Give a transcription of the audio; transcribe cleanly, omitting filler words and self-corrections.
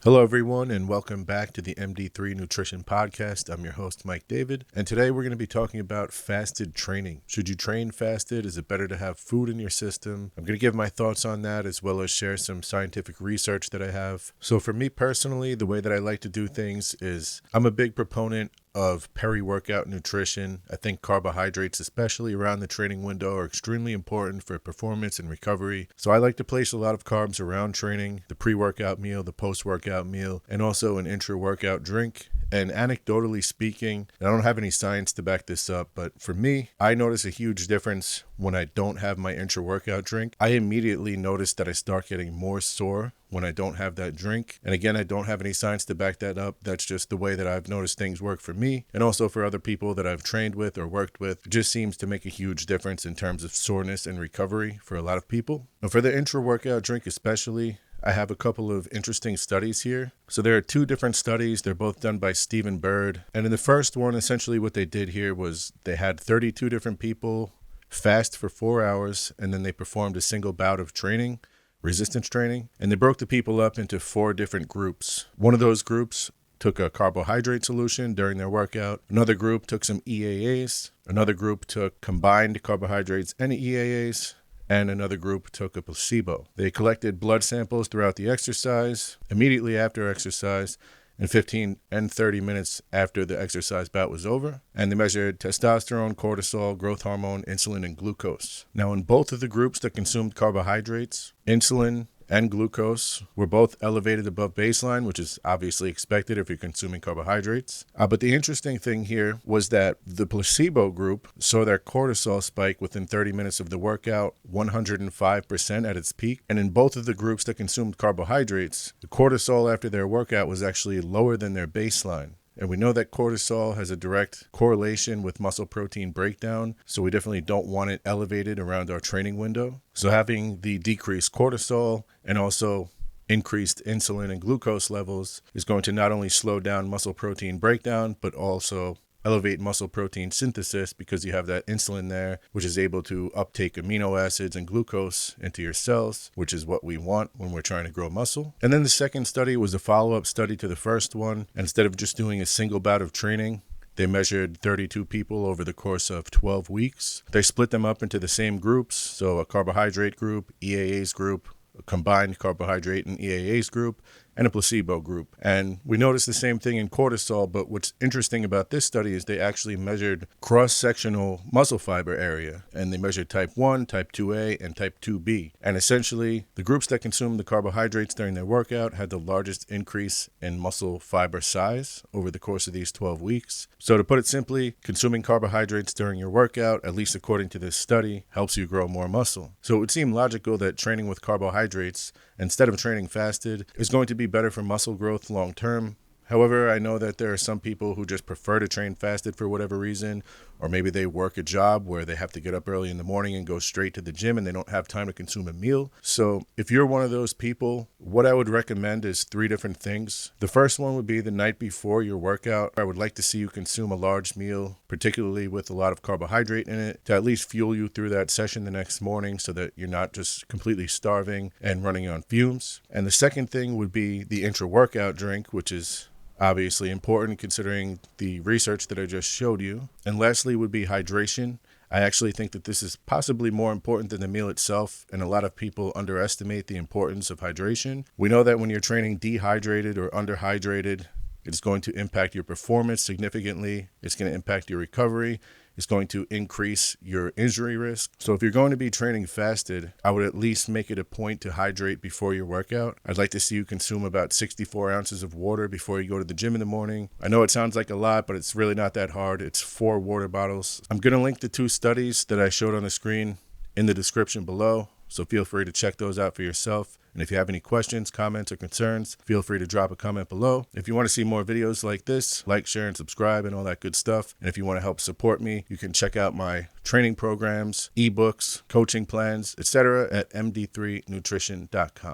Hello, everyone, and welcome back to the MD3 Nutrition Podcast. I'm your host, Mike David, and today we're going to be talking about fasted training. Should you train fasted? Is it better to have food in your system? I'm going to give my thoughts on that as well as share some scientific research that I have. So for me personally, the way that I like to do things is I'm a big proponent of peri-workout nutrition. I think carbohydrates, especially around the training window, are extremely important for performance and recovery. So I like to place a lot of carbs around training, the pre-workout meal, the post-workout meal, and also an intra-workout drink. And anecdotally speaking, and I don't have any science to back this up, but for me, I notice a huge difference when I don't have my intra-workout drink. I immediately notice that I start getting more sore when I don't have that drink. And again, I don't have any science to back that up. That's just the way that I've noticed things work for me and also for other people that I've trained with or worked with. It just seems to make a huge difference in terms of soreness and recovery for a lot of people. And for the intra-workout drink especially, I have a couple of interesting studies here. So there are two different studies. They're both done by Stephen Bird. And in the first one, essentially what they did here was they had 32 different people fast for 4 hours, and then they performed a single bout of training, resistance training, and they broke the people up into 4 different groups. One of those groups took a carbohydrate solution during their workout. Another group took some EAAs. Another group took combined carbohydrates and EAAs. And another group took a placebo. They collected blood samples throughout the exercise, immediately after exercise, and 15 and 30 minutes after the exercise bout was over. And they measured testosterone, cortisol, growth hormone, insulin, and glucose. Now, in both of the groups that consumed carbohydrates, insulin and glucose were both elevated above baseline, which is obviously expected if you're consuming carbohydrates. But the interesting thing here was that the placebo group saw their cortisol spike within 30 minutes of the workout, 105% at its peak. And in both of the groups that consumed carbohydrates, the cortisol after their workout was actually lower than their baseline. And we know that cortisol has a direct correlation with muscle protein breakdown, so we definitely don't want it elevated around our training window. So having the decreased cortisol and also increased insulin and glucose levels is going to not only slow down muscle protein breakdown, but also elevate muscle protein synthesis because you have that insulin there, which is able to uptake amino acids and glucose into your cells, which is what we want when we're trying to grow muscle. And then the second study was a follow-up study to the first one. And instead of just doing a single bout of training, they measured 32 people over the course of 12 weeks. They split them up into the same groups, so a carbohydrate group, EAAs group, a combined carbohydrate and EAAs group, and a placebo group. And we noticed the same thing in cortisol, but what's interesting about this study is they actually measured cross-sectional muscle fiber area, and they measured type 1, type 2A, and type 2B. And essentially, the groups that consumed the carbohydrates during their workout had the largest increase in muscle fiber size over the course of these 12 weeks. So to put it simply, consuming carbohydrates during your workout, at least according to this study, helps you grow more muscle. So it would seem logical that training with carbohydrates instead of training fasted is going to be better for muscle growth long term. However, I know that there are some people who just prefer to train fasted for whatever reason, or maybe they work a job where they have to get up early in the morning and go straight to the gym and they don't have time to consume a meal. So if you're one of those people, what I would recommend is 3 different things. The first one would be the night before your workout. I would like to see you consume a large meal, particularly with a lot of carbohydrate in it, to at least fuel you through that session the next morning so that you're not just completely starving and running on fumes. And the second thing would be the intra-workout drink, which is obviously important considering the research that I just showed you. And lastly would be hydration. I actually think that this is possibly more important than the meal itself, and a lot of people underestimate the importance of hydration. We know that when you're training dehydrated or underhydrated, it's going to impact your performance significantly. It's going to impact your recovery. It's going to increase your injury risk. So if you're going to be training fasted, I would at least make it a point to hydrate before your workout. I'd like to see you consume about 64 ounces of water before you go to the gym in the morning. I know it sounds like a lot, but it's really not that hard. It's 4 water bottles. I'm going to link the 2 studies that I showed on the screen in the description below, so feel free to check those out for yourself. And if you have any questions, comments, or concerns, feel free to drop a comment below. If you want to see more videos like this, like, share, and subscribe, and all that good stuff. And if you want to help support me, you can check out my training programs, ebooks, coaching plans, etc. at md3nutrition.com.